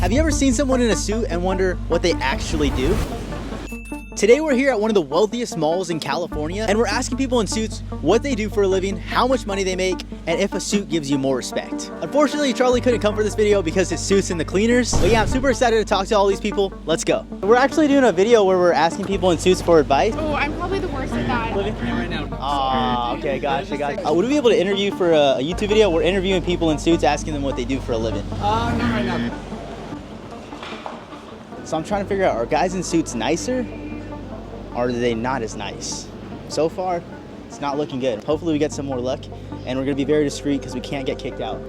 Have you ever seen someone in a suit and wonder what they actually do? Today we're here at one of the wealthiest malls in California, and we're asking people in suits what they do for a living, how much money they make, and if a suit gives you more respect. Unfortunately, Charlie couldn't come for this video because his suit's in the cleaners. But yeah, I'm super excited to talk to all these people. Let's go. We're actually doing a video where we're asking people in suits for advice. Oh, I'm probably the worst at that. Living right now. Ah, okay, gotcha. Would we be able to interview for a YouTube video? We're interviewing people in suits, asking them what they do for a living. Not right now. So I'm trying to figure out, are guys in suits nicer? Or are they not as nice? So far, it's not looking good. Hopefully we get some more luck, and we're gonna be very discreet because we can't get kicked out.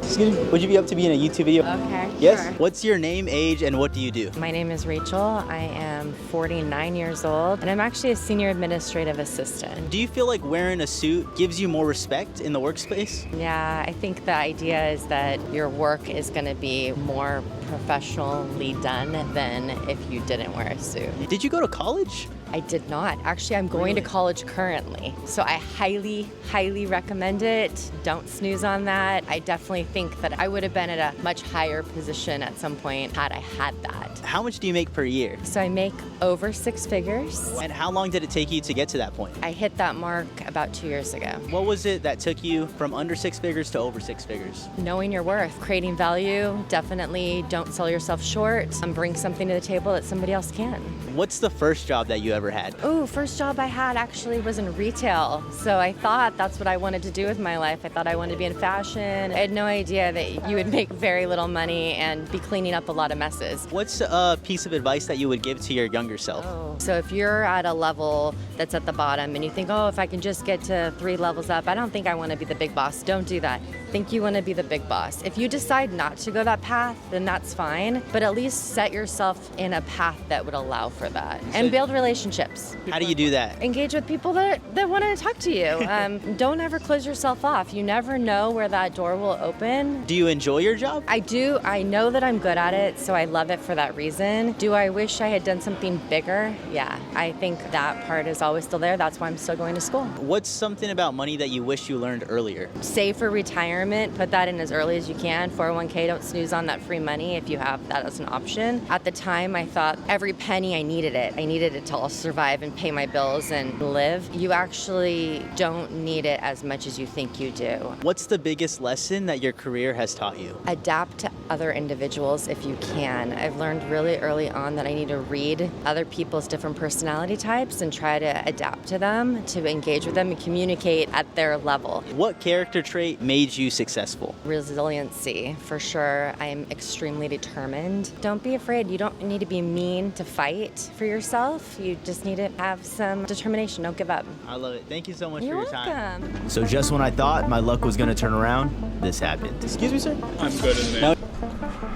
Excuse me, would you be up to be in a YouTube video? Okay, Yes? sure. What's your name, age, and what do you do? My name is Rachel. I am 49 years old, and I'm actually a senior administrative assistant. Do you feel like wearing a suit gives you more respect in the workspace? Yeah, I think the idea is that your work is going to be more professionally done than if you didn't wear a suit. Did you go to college? I did not. Actually, I'm going to college currently, so I highly, highly recommend it. Don't snooze on that. I definitely think that I would have been at a much higher position at some point had I had that. How much do you make per year? So I make over 6 figures. And how long did it take you to get to that point? I hit that mark about 2 years ago. What was it that took you from under 6 figures to over 6 figures? Knowing your worth, creating value, definitely don't sell yourself short, and bring something to the table that somebody else can. What's the first job that you ever had? Oh, first job I had actually was in retail. So I thought that's what I wanted to do with my life. I thought I wanted to be in fashion. I had no idea that you would make very little money and be cleaning up a lot of messes. What's a piece of advice that you would give to your younger self? So if you're at a level that's at the bottom and you think, oh, if I can just get to 3 levels up, I don't think I want to be the big boss. Don't do that. Think you want to be the big boss. If you decide not to go that path, then that's fine. But at least set yourself in a path that would allow for that. And build relationships. How do you do that? Engage with people that want to talk to you. Don't ever close yourself off. You never know where that door will open. Do you enjoy your job? I do. I know that I'm good at it, so I love it for that reason. Do I wish I had done something bigger? Yeah, I think that part is always still there. That's why I'm still going to school. What's something about money that you wish you learned earlier? Save for retirement. Put that in as early as you can. 401k, don't snooze on that free money if you have that as an option. At the time, I thought every penny I needed it. I needed it to survive and pay my bills and live. You actually don't need it as much as you think you do. What's the biggest lesson that your career has taught you? Adapt to other individuals if you can. I've learned really early on that I need to read other people's different personality types and try to adapt to them, to engage with them and communicate at their level. What character trait made you successful? Resiliency, for sure. I'm extremely determined. Don't be afraid. You don't need to be mean to fight for yourself. You just need to have some determination. Don't give up. I love it. Thank you so much You're for your time. welcome. So just when I thought my luck was gonna turn around, this happened. Excuse me, sir? I'm good in there. No.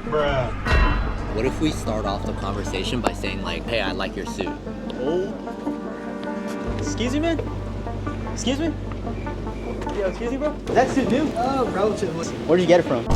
Bruh. What if we start off the conversation by saying like, hey, I like your suit? Oh. Excuse me, man? Excuse me? Yo, excuse me, bro? Is that suit new? Oh, relatively. Where'd you get it from?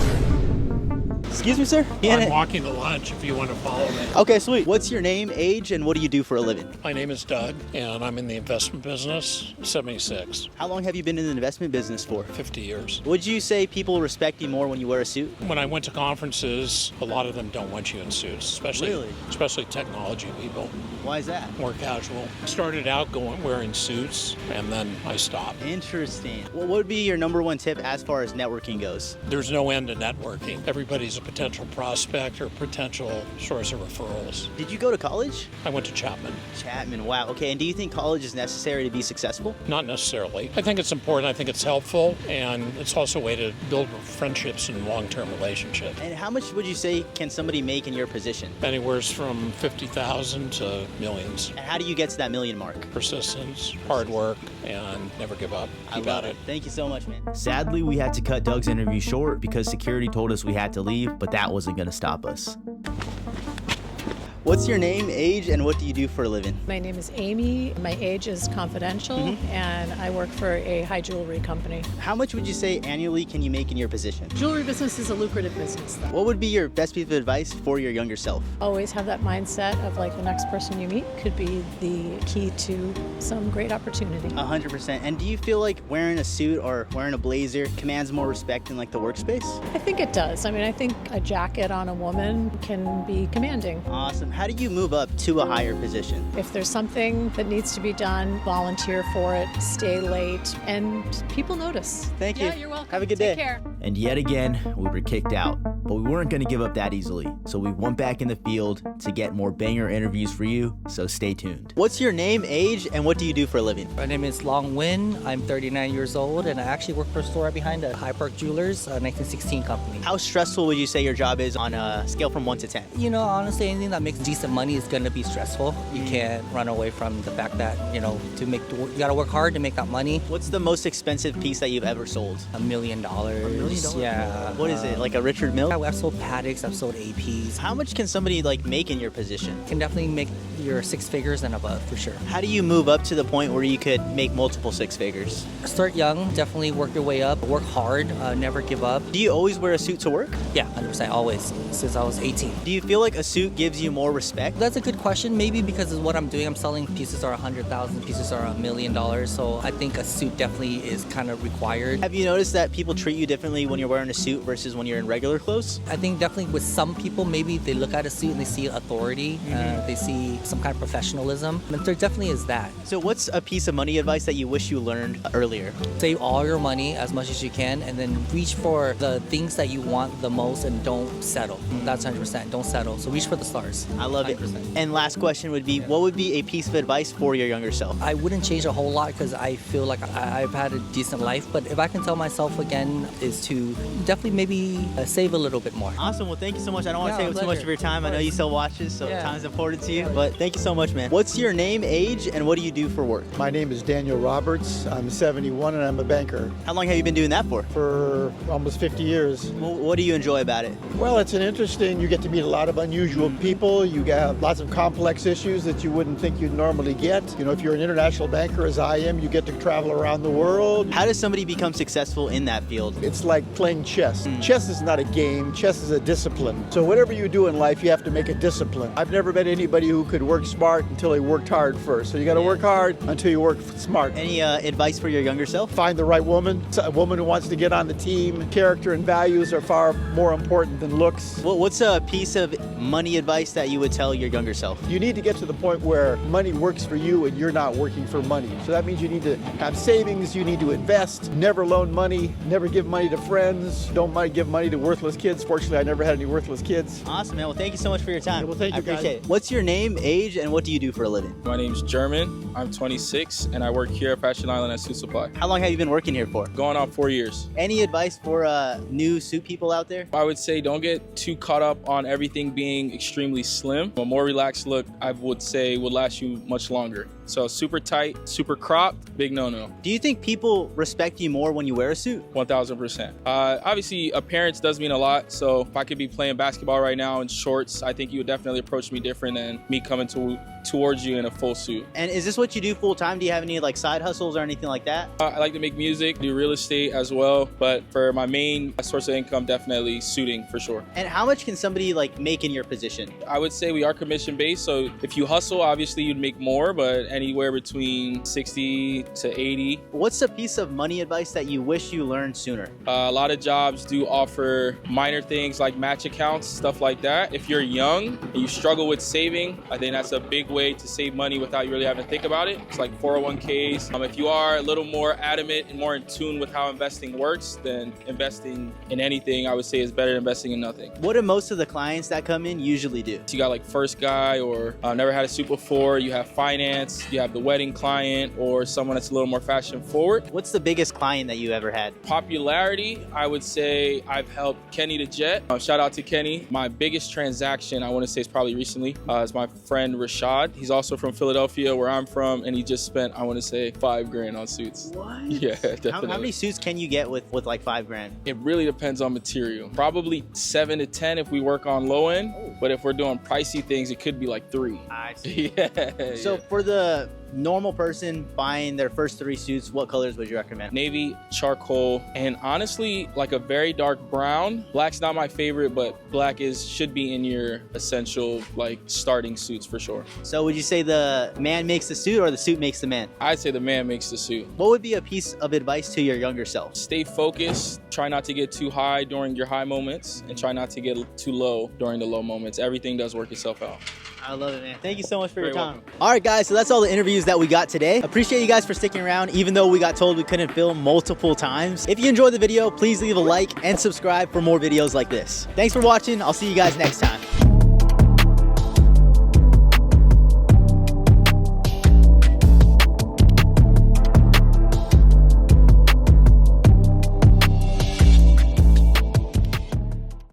Excuse me, sir? I'm walking to lunch if you want to follow me. Okay, sweet. What's your name, age, and what do you do for a living? My name is Doug, and I'm in the investment business, 76, How long have you been in the investment business for? 50 years. Would you say people respect you more when you wear a suit? When I went to conferences, a lot of them don't want you in suits, Really? especially technology people, Why is that? more casual. Started out wearing suits, and then I stopped. Interesting. What would be your number one tip as far as networking goes? There's no end to networking. Everybody's a potential prospect or potential source of referrals. Did you go to college? I went to Chapman. Chapman, wow. Okay, and do you think college is necessary to be successful? Not necessarily. I think it's important. I think it's helpful, and it's also a way to build friendships and long-term relationships. And how much would you say can somebody make in your position? Anywhere from 50,000 to millions. And how do you get to that million mark? Persistence, hard work, and never give up. I love it. Thank you so much, man. Sadly, we had to cut Doug's interview short because security told us we had to leave, but that wasn't going to stop us. What's your name, age, and what do you do for a living? My name is Amy. My age is confidential, and I work for a high jewelry company. How much would you say annually can you make in your position? Jewelry business is a lucrative business, though. What would be your best piece of advice for your younger self? Always have that mindset of like the next person you meet could be the key to some great opportunity. 100%. And do you feel like wearing a suit or wearing a blazer commands more respect in like the workspace? I think it does. I mean, I think a jacket on a woman can be commanding. Awesome. How do you move up to a higher position? If there's something that needs to be done, volunteer for it, stay late, and people notice. Thank you. Yeah, you're welcome. Have a good Take day. care. And yet again, we were kicked out. But we weren't going to give up that easily. So we went back in the field to get more banger interviews for you, so stay tuned. What's your name, age, and what do you do for a living? My name is Long Win. I'm 39 years old, and I actually work for a store right behind the High Park Jewelers, a 1916 company. How stressful would you say your job is on a scale from 1 to 10? You know, honestly, anything that makes decent money is going to be stressful. You can't run away from the fact that, you know, you got to work hard to make that money. What's the most expensive piece that you've ever sold? $1 million. Yeah. What is it, like a Richard Mille? I've sold Patek's, I've sold APs. How much can somebody like make in your position? Can definitely make your 6 figures and above for sure. How do you move up to the point where you could make multiple 6 figures? Start young, definitely work your way up, work hard, never give up. Do you always wear a suit to work? Yeah, 100%, always, since I was 18. Do you feel like a suit gives you more respect? That's a good question. Maybe because of what I'm doing. I'm selling pieces are 100,000, pieces are $1 million. So I think a suit definitely is kind of required. Have you noticed that people treat you differently when you're wearing a suit versus when you're in regular clothes? I think definitely with some people, maybe they look at a suit and they see authority, they see some kind of professionalism. And there definitely is that. So what's a piece of money advice that you wish you learned earlier? Save all your money as much as you can, and then reach for the things that you want the most and don't settle. That's 100%. Don't settle. So reach for the stars. I love 100%. it. And last question would be, what would be a piece of advice for your younger self? I wouldn't change a whole lot because I feel like I've had a decent life. But if I can tell myself again, is to definitely maybe save a little bit more. Awesome. Well, thank you so much. I don't want to Yeah, take up too much pleasure. of your time. I know you sell watches, so Yeah. time's important to you. But thank you so much, man. What's your name, age, and what do you do for work? My name is Daniel Roberts. I'm 71 and I'm a banker How long have you been doing that for? for almost 50 years. Well, what do you enjoy about it? Well, it's an interesting, you get to meet a lot of unusual people. You get lots of complex issues that you wouldn't think you'd normally get. You know, if you're an international banker as I am, you get to travel around the world. How does somebody become successful in that field? It's like playing chess. Chess is not a game, chess is a discipline. So whatever you do in life, you have to make a discipline. I've never met anybody who could work smart until they worked hard first. So you got to work hard until you work smart. Any advice for your younger self? Find the right woman, a woman who wants to get on the team. Character and values are far more important than looks. What's a piece of money advice that you would tell your younger self? You need to get to the point where money works for you and you're not working for money. So that means you need to have savings, you need to invest, never loan money, never give money to friends, don't give money to worthless kids. Fortunately, I never had any worthless kids. Awesome, man. Well, thank you so much for your time. Yeah, well, thank you, I appreciate guys. it. What's your name, age, and what do you do for a living? My name's German. I'm 26 and I work here at Fashion Island at Suit Supply. How long have you been working here for? Going on 4 years. Any advice for new suit people out there? I would say don't get too caught up on everything being extremely slim. A more relaxed look, I would say, would last you much longer. So super tight, super cropped, big no-no. Do you think people respect you more when you wear a suit? 1000%. Obviously, appearance does mean a lot. So if I could be playing basketball right now in shorts, I think you would definitely approach me different than me coming towards you in a full suit. And is this what you do full time? Do you have any like side hustles or anything like that? I like to make music, do real estate as well, but for my main source of income, definitely suiting for sure. And how much can somebody like make in your position? I would say we are commission based, so if you hustle, obviously you'd make more, but anywhere between 60 to 80. What's a piece of money advice that you wish you learned sooner? A lot of jobs do offer minor things like match accounts, stuff like that. If you're young and you struggle with saving, I think that's a big way to save money without you really having to think about it. It's like 401ks. If you are a little more adamant and more in tune with how investing works, then investing in anything, I would say, is better than investing in nothing. What do most of the clients that come in usually do? You got like first guy or never had a suit before, you have finance, You have the wedding client or someone that's a little more fashion forward. What's the biggest client that you ever had? Popularity, I would say I've helped Kenny the Jet. Shout out to Kenny. My biggest transaction, I want to say, is probably recently, is my friend Rashad. He's also from Philadelphia, where I'm from, and he just spent, I want to say, $5,000 on suits. What? Yeah, definitely. How many suits can you get with like $5,000? It really depends on material. Probably 7 to 10 if we work on low end, but if we're doing pricey things, it could be like 3. I see. Yeah. So for the normal person buying their first 3 suits, what colors would you recommend? Navy, charcoal, and honestly, like a very dark brown. Black's not my favorite, but black should be in your essential, like, starting suits for sure. So would you say the man makes the suit or the suit makes the man? I'd say the man makes the suit. What would be a piece of advice to your younger self? Stay focused. Try not to get too high during your high moments, and try not to get too low during the low moments. Everything does work itself out. I love it, man. Thank you so much for your Very time. welcome. All right, guys, so that's all the interviews that we got today. Appreciate you guys for sticking around, even though we got told we couldn't film multiple times. If you enjoyed the video, please leave a like and subscribe for more videos like this. Thanks for watching. I'll see you guys next time.